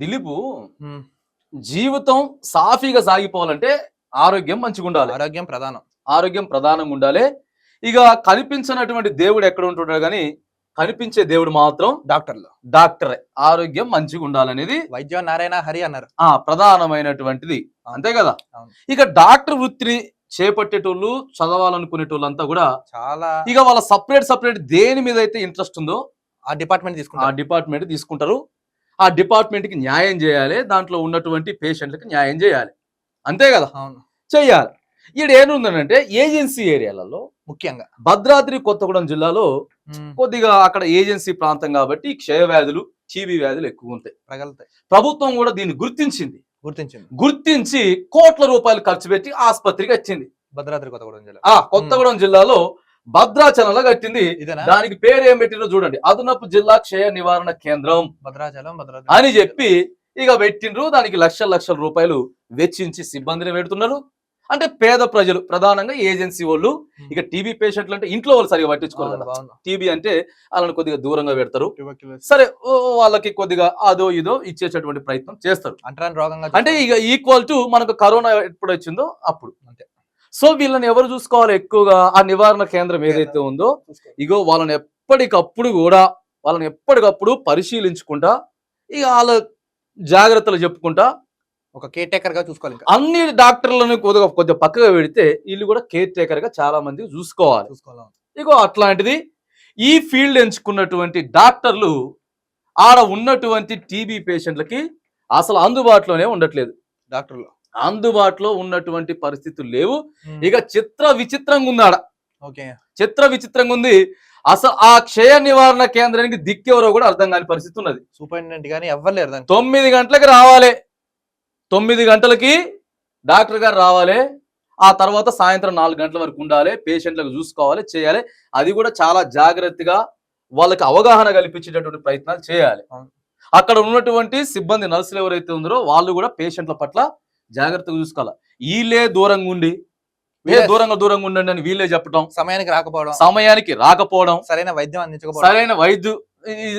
దిలీపు హ్మ్. జీవితం సాఫీగా సాగిపోవాలంటే ఆరోగ్యం మంచిగా ఉండాలి. ఆరోగ్యం ప్రధానం. ఆరోగ్యం ప్రధానంగా ఉండాలి. ఇక కనిపించినటువంటి దేవుడు ఎక్కడ ఉంటుంటాడు కానీ కనిపించే దేవుడు మాత్రం డాక్టర్లు. డాక్టరే. ఆరోగ్యం మంచిగా ఉండాలనేది వైద్యం నారాయణ హరి అన్నారు. ప్రధానమైనటువంటిది. అంతే కదా. అవును. ఇక డాక్టర్ వృత్తిని చేపట్టేటోళ్ళు చదవాలనుకునేటోళ్ళంతా కూడా చాలా ఇక వాళ్ళ సపరేట్ దేని మీద అయితే ఇంట్రెస్ట్ ఉందో ఆ డిపార్ట్మెంట్ ఆ తీసుకుంటారు. డిపార్ట్మెంట్ తీసుకుంటారు. ఆ డిపార్ట్మెంట్ కి న్యాయం చేయాలి. దాంట్లో ఉన్నటువంటి పేషెంట్లకు న్యాయం చేయాలి. అంతే కదా. అవును. చెయ్యాలి. ఈడ ఏముందనంటే ఏజెన్సీ ఏరియాలలో ముఖ్యంగా భద్రాద్రి కొత్తగూడెం జిల్లాలో హ్మ్. కొద్దిగా అక్కడ ఏజెన్సీ ప్రాంతం కాబట్టి క్షయ వ్యాధులు, టీబీ వ్యాధులు ఎక్కువ ఉంటాయి. ప్రగలుతాయి. ప్రభుత్వం కూడా దీన్ని గుర్తించింది. గుర్తించింది. గుర్తించి కోట్ల రూపాయలు ఖర్చు పెట్టి ఆసుపత్రికి వచ్చింది. భద్రాద్రి కొత్తగూడెం జిల్లా. కొత్తగూడెం జిల్లాలో భద్రాచలంలో కట్టింది. ఇదేనా? దానికి పేరు ఏం పెట్టినో చూడండి, అదనపు జిల్లా క్షయ నివారణ కేంద్రం భద్రాచలం భద్రాద్రి అని చెప్పి ఇక పెట్టిండ్రు. దానికి లక్షల రూపాయలు వెచ్చించి సిబ్బందిని పెడుతున్నారు. అంటే పేద ప్రజలు, ప్రధానంగా ఏజెన్సీ వాళ్ళు. ఇక టీబీ పేషెంట్లు అంటే ఇంట్లో వాళ్ళు సరిగా పట్టించుకోరు కదా. టీబీ అంటే వాళ్ళని కొద్దిగా దూరంగా పెడతారు. సరే, వాళ్ళకి కొద్దిగా అదో ఇదో ఇచ్చేటటువంటి ప్రయత్నం చేస్తారు. అంటరాని రోగంగా అంటే ఇక ఈక్వల్ టు మనకు కరోనా ఎప్పుడు వచ్చిందో అప్పుడు. అంతే. సో వీళ్ళని ఎవరు చూసుకోవాలి ఎక్కువగా? ఆ నివారణ కేంద్రం ఏదైతే ఉందో ఇగో వాళ్ళని ఎప్పటికప్పుడు పరిశీలించుకుంటా ఇక వాళ్ళ జాగ్రత్తలు చెప్పుకుంటా ఒక కేర్ టేకర్ గా చూసుకోవాలి. అన్ని డాక్టర్లను కొంచెం పక్కగా పెడితే వీళ్ళు కూడా కేర్ టేకర్ గా చాలా మంది చూసుకోవాలి. ఇగో అట్లాంటిది ఈ ఫీల్డ్ ఎంచుకున్నటువంటి డాక్టర్లు ఆడ ఉన్నటువంటి టీబీ పేషెంట్లకి అసలు అందుబాటులోనే ఉండట్లేదు. డాక్టర్లు అందుబాటులో ఉన్నటువంటి పరిస్థితులు లేవు. ఇక విచిత్రంగా ఉంది ఆడ. విచిత్రంగా ఉంది. అసలు ఆ క్షయ నివారణ కేంద్రానికి దిక్కెవరో కూడా అర్థం కాని పరిస్థితి ఉన్నది. సూపరింటెండెంట్ గానీ ఎవ్వరు 9 గంటలకు రావాలి. 9 గంటలకి డాక్టర్ గారు రావాలి. ఆ తర్వాత సాయంత్రం 4 గంటల వరకు ఉండాలి. పేషెంట్లకు చూసుకోవాలి, చేయాలి. అది కూడా చాలా జాగ్రత్తగా వాళ్ళకి అవగాహన కల్పించేటటువంటి ప్రయత్నాలు చేయాలి. అక్కడ ఉన్నటువంటి సిబ్బంది, నర్సులు ఎవరైతే ఉన్నారో వాళ్ళు కూడా పేషెంట్ల పట్ల జాగ్రత్తగా చూసుకోవాలి. వీళ్ళే దూరంగా ఉండండి అని వీళ్ళే చెప్పడం, సమయానికి రాకపోవడం, సరైన వైద్యం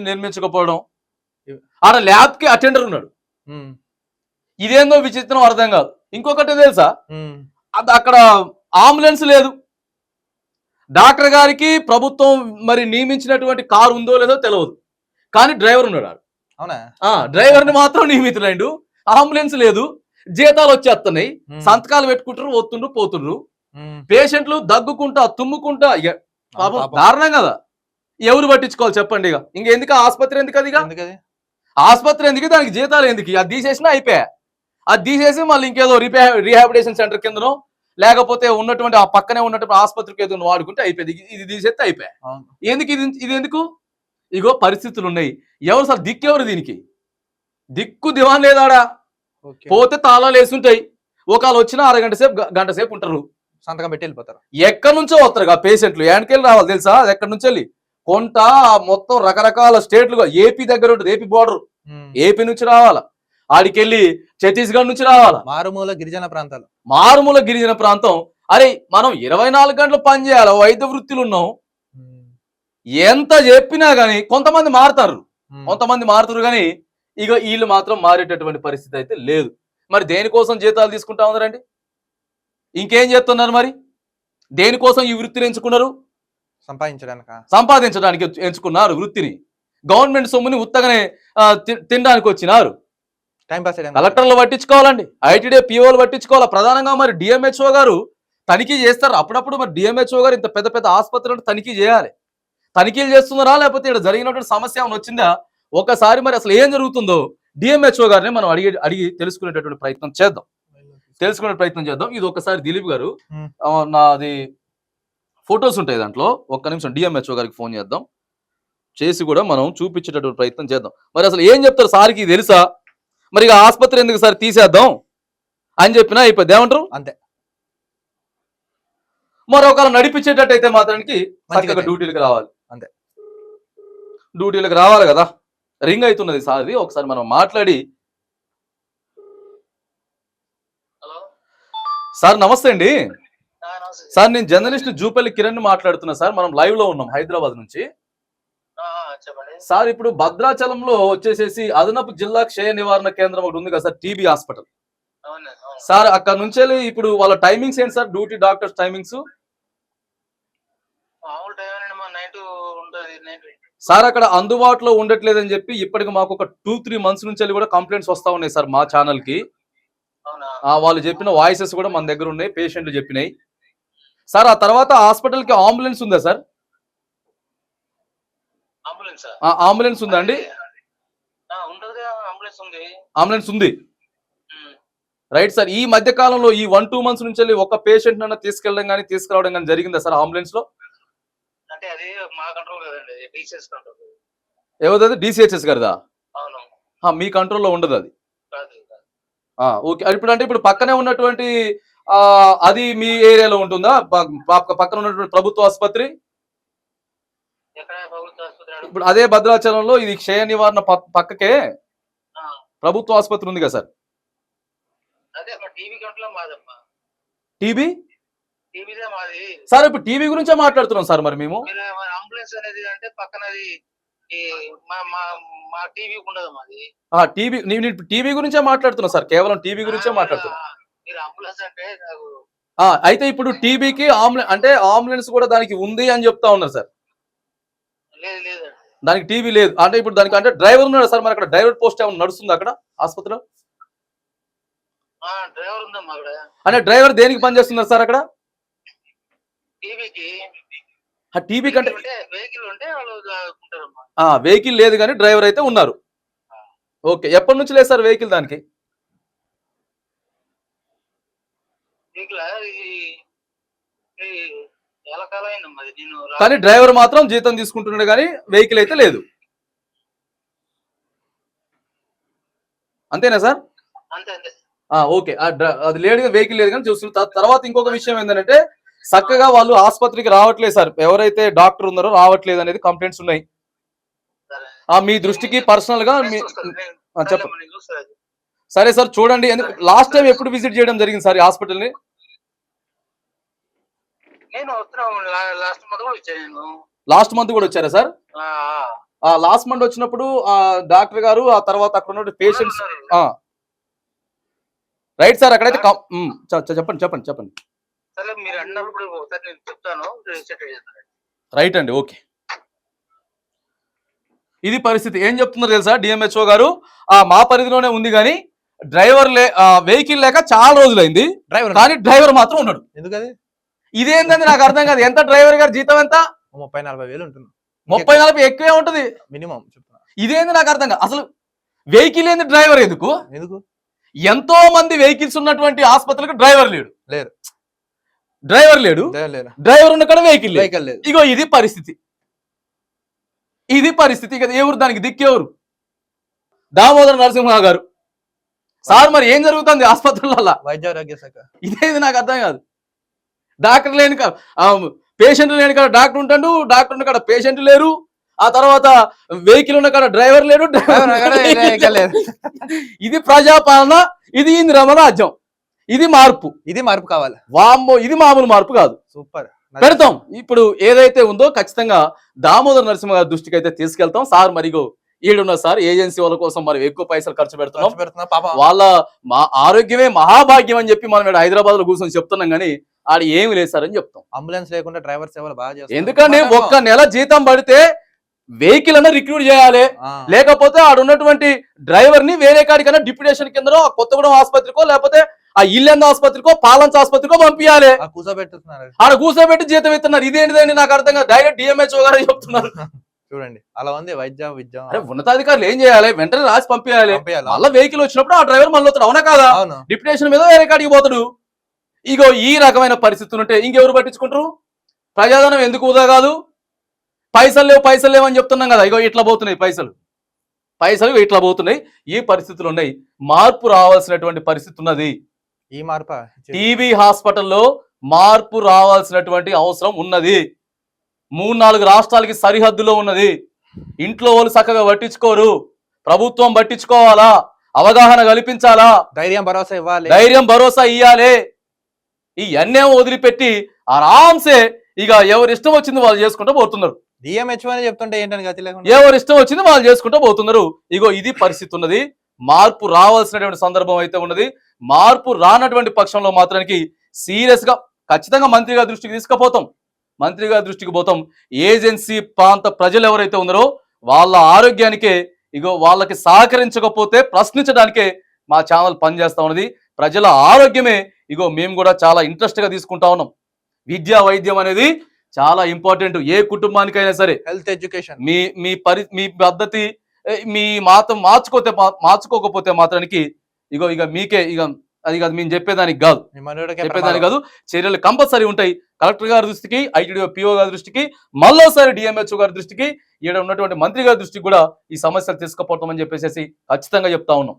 నిర్మించకపోవడం. ఆడ ల్యాబ్ కి అటెండర్ ఉన్నాడు. ఇదేందో విచిత్రం అర్థం కాదు. ఇంకొకటి తెలుసా, అక్కడ అంబులెన్స్ లేదు. డాక్టర్ గారికి ప్రభుత్వం మరి నియమించినటువంటి కారు ఉందో లేదో తెలియదు, కానీ డ్రైవర్ ఉన్నాడు. అవునా? డ్రైవర్ ని మాత్రం నియమితులైండు. అంబులెన్స్ లేదు. జీతాలు వచ్చేస్తున్నాయి. సంతకాలు పెట్టుకుంటారు, వస్తుండ్రు పోతుండ్రు. పేషెంట్లు దగ్గుకుంటా తుమ్ముకుంటా. దారుణం కదా. ఎవరు పట్టించుకోవాలి చెప్పండి? ఇక ఇంకెందుకు ఆసుపత్రి? ఎందుకు అది? ఆసుపత్రి ఎందుకు? దానికి జీతాలు ఎందుకు? అది తీసేసినా అయిపోయా. అది తీసేసి మళ్ళీ ఇంకేదో రీహాబిలిటేషన్ సెంటర్ కిందనో లేకపోతే ఉన్నటువంటి ఆ పక్కనే ఉన్నటువంటి ఆసుపత్రికి ఏదో వాడుకుంటే అయిపోయింది. ఇది తీసేస్తే అయిపోయా. ఎందుకు ఇది ఎందుకు? ఇగో పరిస్థితులు ఉన్నాయి. ఎవరు సార్ దిక్కెవరు? దీనికి దిక్కు దివాన్ లేదాడా. పోతే తాళాలు వేసుంటాయి. ఒకళ్ళు వచ్చినా గంట సేపు ఉంటారు, సంతకం పెట్టి వెళ్ళిపోతారు. ఎక్కడి నుంచో వస్తారు ఆ పేషెంట్లు. ఏడకెళ్ళి రావాలి తెలుసా? ఎక్కడి నుంచి వెళ్ళి కొంట మొత్తం రకరకాల స్టేట్లుగా. ఏపీ దగ్గర ఉంటుంది, ఏపీ బోర్డర్. ఏపీ నుంచి రావాలా, ఆడికెళ్ళి ఛత్తీస్గఢ్ నుంచి రావాలా. మారుమూల గిరిజన ప్రాంతం. అరే మనం 24 గంటలు పని చేయాలి. వైద్య వృత్తులు ఉన్నాం. ఎంత చెప్పినా గానీ కొంతమంది మారుతారు కానీ ఇక వీళ్ళు మాత్రం మారేటటువంటి పరిస్థితి అయితే లేదు. మరి దేనికోసం జీతాలు తీసుకుంటా ఉన్నారండి? ఇంకేం చేస్తున్నారు మరి? దేనికోసం ఈ వృత్తిని ఎంచుకున్నారు? సంపాదించడానికి ఎంచుకున్నారు వృత్తిని. గవర్నమెంట్ సొమ్ముని ఉత్తగానే తినడానికి వచ్చినారు. కలెక్టర్లు పట్టించుకోవాలండి, ఐటీడీ పిఓలు పట్టించుకోవాలి. ప్రధానంగా మరి డిఎంహెచ్ఓ గారు తనిఖీ చేస్తారు. అప్పుడప్పుడు మరి డిఎంహెచ్ఓ గారు ఇంత పెద్ద ఆసుపత్రులను తనిఖీ చేయాలి. తనిఖీలు చేస్తున్నారా లేకపోతే ఇక్కడ జరిగినటువంటి సమస్య ఏమైనా వచ్చిందా? ఒకసారి మరి అసలు ఏం జరుగుతుందో డిఎంహెచ్ఓ గారిని మనం అడిగి తెలుసుకునేటటువంటి ప్రయత్నం చేద్దాం. ఇది ఒకసారి దిలీప్ గారు, నాది ఫొటోస్ ఉంటాయి దాంట్లో, ఒక్క నిమిషం డిఎంహెచ్ఓ గారికి ఫోన్ చేద్దాం. చేసి కూడా మనం చూపించేటటువంటి ప్రయత్నం చేద్దాం. మరి అసలు ఏం చెప్తారు సార్కి తెలుసా? మరి ఆసుపత్రి ఎందుకు సార్ తీసేద్దాం అని చెప్పినా అయిపోద్ది. ఏమంటారు? అంతే. మరొకరు నడిపించేటట్టయితే మాత్రానికి డ్యూటీలకు రావాలి. అంతే, డ్యూటీలకు రావాలి కదా. రింగ్ అవుతున్నది సార్ది, ఒకసారి మనం మాట్లాడి. సార్ నమస్తే అండి. సార్ నేను జర్నలిస్ట్ జూపల్లి కిరణ్ మాట్లాడుతున్నా సార్. మనం లైవ్ లో ఉన్నాం హైదరాబాద్ నుంచి. చెప్పండి. సార్ ఇప్పుడు భద్రాచలంలో వచ్చేసేసి అదనపు జిల్లా క్షయ నివారణ కేంద్రం ఒకటి ఉంది కదా సార్, టీబీ హాస్పిటల్. అవును అవును. సార్ అక్కడ నుంచి ఇప్పుడు వాళ్ళ టైమింగ్స్ ఏంటి సార్, డ్యూటీ డాక్టర్స్ టైమింగ్స్? మామూలు టైం అండి, మా 9 to ఉంటుంది 9 to 8. సార్ అక్కడ అందుబాటులో ఉండట్లేదని చెప్పి ఇప్పటికి మాకు ఒక 2-3 months నుంచి కూడా కంప్లైంట్స్ వస్తా ఉన్నాయి సార్ మా ఛానల్ కి. అవునా? వాళ్ళు చెప్పిన వాయిసెస్ కూడా మన దగ్గర ఉన్నాయి, పేషెంట్లు చెప్పినాయి సార్. ఆ తర్వాత హాస్పిటల్ కి అంబులెన్స్ ఉందా సార్? అంబులెన్స్ అంబులెన్స్ ఉందా అండి? ఉంటుంది, అంబులెన్స్ ఉంది. అంబులెన్స్ ఉంది, రైట్ సార్. ఈ మధ్య కాలంలో ఈ 1-2 months నుంచి ఒక పేషెంట్ నన్ను తీసుకెళ్ళడం కానీ తీసుకురావడం కానీ జరిగిందా సార్ అంబులెన్స్ లో? అంటే అది మా కంట్రోల్ కదండి, డిసిఎస్ కంట్రోల్. ఏవది డిసిహెచ్ఎస్ గారిదా? అవును. మీ కంట్రోల్లో ఉండదు అది. కాదు. ఓకే. ఇప్పుడు పక్కనే ఉన్నటువంటి అది మీ ఏరియాలో ఉంటుందా? పక్కన ఉన్నటువంటి ప్రభుత్వ ఆసుపత్రి? ఎక్కడ ప్రభుత్వ ఆసుపత్రి? ఇప్పుడు అదే భద్రాచలంలో ఇది క్షయ నివారణ పక్కకే ప్రభుత్వ ఆసుపత్రి ఉంది కదా సార్. అదే మా టీవీ కంట్రోల్ మాదమ్మా. టీబీ టీవీదే మాది సార్. ఇప్పుడు టీవీ గురించే మాట్లాడుతున్నాం సార్. మరి మేము అంబులెన్స్ అనేది అంటే పక్కనది మా టీవీ ఉండదు మాది. టీవీ నేను టీవీ గురించే మాట్లాడుతున్నా సార్, కేవలం టీవీ గురించే మాట్లాడుతున్నా. మీరు అంబులెన్స్ అంటే నాకు అయితే ఇప్పుడు టీబీకి అంబులెన్స్ కూడా దానికి ఉంది అని చెప్తా ఉన్నారు సార్. లేదు దానికి టీవీ లేదు అంటే ఇప్పుడు దానికి అంటే డ్రైవర్ ఉన్నాడు సార్. మరి అక్కడ డ్రైవర్ పోస్ట్ ఏమైనా నడుస్తుంది అక్కడ ఆసుపత్రిలో? డ్రైవర్ ఉందమ్మా అక్కడ. అంటే డ్రైవర్ దేనికి పనిచేస్తున్నారు సార్ అక్కడ? టీవీకి. టీవీ కంటే వెహికల్ ఉంటే వాళ్ళు ఉంటారమ్మా. వెహికల్ లేదు కానీ డ్రైవర్ అయితే ఉన్నారు. ఓకే. ఎప్పటి నుంచి లేదు సార్ వెహికల్ దానికి? కానీ డ్రైవర్ మాత్రం జీతం తీసుకుంటున్నాడు కానీ వెహికల్ అయితే లేదు. అంతేనా సార్? ఓకే. అది లేదు, వెహికల్ లేదు కానీ చూస్తున్నా. తర్వాత ఇంకొక విషయం ఏంటంటే చక్కగా వాళ్ళు ఆసుపత్రికి రావట్లేదు సార్. ఎవరైతే డాక్టర్ ఉన్నారో రావట్లేదు అనేది కంప్లైంట్స్ ఉన్నాయి. మీ దృష్టికి పర్సనల్ గా చెప్పండి. సరే సార్ చూడండి. లాస్ట్ టైం ఎప్పుడు విజిట్ చేయడం జరిగింది సార్ ఈ హాస్పిటల్ ని? లాస్ట్ మంత్ కూడా వచ్చారా సార్? లాస్ట్ మంత్ వచ్చినప్పుడు డాక్టర్ గారు ఆ తర్వాత అక్కడ ఉన్న పేషెంట్స్ రైట్ సార్ అక్కడైతే చెప్పండి. రైట్ అండి. ఓకే. ఇది పరిస్థితి. ఏం చెప్తున్నారు తెలుసా డిఎంహెచ్ఓ గారు? మా పరిధిలోనే ఉంది కానీ డ్రైవర్ వెహికల్ లేక చాలా రోజులైంది, కానీ డ్రైవర్ మాత్రం ఉన్నాడు. ఎందుకది? ఇదేంటండి నాకు అర్థం కాదు. ఎంత డ్రైవర్ గారు జీతం ఎంత? 30-40 వేలు ఉంటుంది. 30-40 ఎక్కువే ఉంటది మినిమం. ఇదేంది నాకు అర్థం కాదు. అసలు వెహికల్ ఏంది, డ్రైవర్ ఎందుకు? ఎంతో మంది వెహికల్స్ ఉన్నటువంటి ఆసుపత్రులకు డ్రైవర్ లేడు. డ్రైవర్ లేడు, డ్రైవర్ ఉన్న కాడ వెహికల్ లేదు. ఇగో ఇది పరిస్థితి. కదా ఎవరు దానికి దిక్కేవరు? దామోదర నరసింహ గారు సార్. మరి ఏం జరుగుతుంది ఆసుపత్రులలో? వైద్య ఆరోగ్య శాఖ. ఇదేంది నాకు అర్థం కాదు. డాక్టర్ లేని పేషెంట్లు లేని కాడ డాక్టర్ ఉంటాడు, డాక్టర్ ఉన్న కాడ పేషెంట్ లేరు. ఆ తర్వాత వెహికల్ ఉన్న కాడ డ్రైవర్ లేడు. ఇది ప్రజాపాలన, ఇది ఇందిరమ రాజ్యం. ఇది మార్పు కావాలి. వామ్మో, ఇది మామూలు మార్పు కాదు. సూపర్ పెడతాం. ఇప్పుడు ఏదైతే ఉందో ఖచ్చితంగా దామోదర నరసింహ గారి దృష్టికి అయితే తీసుకెళ్తాం సార్. మరిగో ఈడున్న సార్ ఏజెన్సీ వాళ్ళ కోసం మరి ఎక్కువ పైసలు ఖర్చు పెడుతున్నాం. వాళ్ళ మా ఆరోగ్యమే మహాభాగ్యం అని చెప్పి మనం హైదరాబాద్ లో కూర్చొని చెప్తున్నాం కానీ ఆడ ఏమి లేదు సార్ అని చెప్తాం. అంబులెన్స్ లేకుండా డ్రైవర్ సేవలు బాగా చేస్తారు. ఎందుకంటే ఒక్క నెల జీతం పడితే వెహికల్ అన్న రిక్రూట్ చేయాలి, లేకపోతే ఆడ ఉన్నటువంటి డ్రైవర్ ని వేరే కాడికన్నా డిప్యుటేషన్ కింద కొత్తగూడెం ఆసుపత్రికో లేకపోతే ఇల్లెంద ఆసుపత్రికో పాలంచ ఆసుపత్రికో పంపించాలి. ఆడ కూర్చోబెట్టి జీతం ఇస్తున్నారు. ఇదేంటిదండి నాకు అర్థం కాదు. డైరెక్ట్ డిఎంహెచ్ఓ గారు చెప్తున్నారు. చూడండి అలా ఉంది వైద్య ఉన్నతాధికారులు ఏం చేయాలి? వెంటనే రాసి పంపించాలి. మళ్ళీ వెహికల్ వచ్చినప్పుడు ఆ డ్రైవర్ మళ్ళీ వస్తాడు. అవునా కాదా? డిప్యుటేషన్ మీద వేరే కాడికి పోతాడు. ఇగో ఈ రకమైన పరిస్థితులు ఉంటే ఇంకెవరు పట్టించుకుంటారు? ప్రజాధనం ఎందుకు వృధా కాదు? పైసలు లేవు అని చెప్తున్నాం కదా. ఇగో ఇట్లా పోతున్నాయి పైసలు ఇట్లా పోతున్నాయి. ఈ పరిస్థితులు ఉన్నాయి. మార్పు రావాల్సినటువంటి పరిస్థితి ఉన్నది. ఈ మార్పు టీబీ హాస్పిటల్లో మార్పు రావాల్సినటువంటి అవసరం ఉన్నది. 3-4 రాష్ట్రాలకి సరిహద్దులో ఉన్నది. ఇంట్లో వాళ్ళు చక్కగా పట్టించుకోరు. ప్రభుత్వం పట్టించుకోవాలా, అవగాహన కల్పించాలా, ధైర్యం భరోసా ఇవ్వాలి. ఈ అన్నేమో వదిలిపెట్టి ఆరాంసే ఇక ఎవరు ఇష్టం వచ్చింది వాళ్ళు చేసుకుంటూ పోతున్నారు. డిఎంహెచ్ఓ అని చెప్తుంటే ఏంటని గతి లేకుండా ఎవరు ఇష్టం వచ్చింది వాళ్ళు చేసుకుంటూ పోతున్నారు. ఇగో ఇది పరిస్థితి ఉన్నది. మార్పు రావాల్సినటువంటి సందర్భం అయితే ఉన్నది. మార్పు రానటువంటి పక్షంలో మాత్రానికి సీరియస్ గా ఖచ్చితంగా మంత్రి గారి దృష్టికి తీసుకుపోతాం. మంత్రి గారి దృష్టికి పోతాం. ఏజెన్సీ ప్రాంత ప్రజలు ఎవరైతే ఉన్నారో వాళ్ళ ఆరోగ్యానికే ఇగో వాళ్ళకి సహకరించకపోతే ప్రశ్నించడానికే మా ఛానల్ పనిచేస్తా ఉన్నది. ప్రజల ఆరోగ్యమే ఇగో మేము కూడా చాలా ఇంట్రెస్ట్ గా తీసుకుంటా ఉన్నాం. విద్యా వైద్యం అనేది చాలా ఇంపార్టెంట్ ఏ కుటుంబానికైనా సరే. హెల్త్ ఎడ్యుకేషన్ మీ పద్ధతి మీ మార్చుకోకపోతే మాత్రానికి ఇక మీకే అది కాదు మేము చెప్పేదానికి కాదు. చర్యలు కంపల్సరీ ఉంటాయి. కలెక్టర్ గారి దృష్టికి, ఐటీడీఓ పిఓ గారి దృష్టికి, మళ్ళోసారి డిఎంహెచ్ఓ గారి దృష్టికి, ఇక్కడ ఉన్నటువంటి మంత్రి గారి దృష్టికి కూడా ఈ సమస్యలు తీసుకుపోతామని చెప్పేసి ఖచ్చితంగా చెప్తా ఉన్నాం.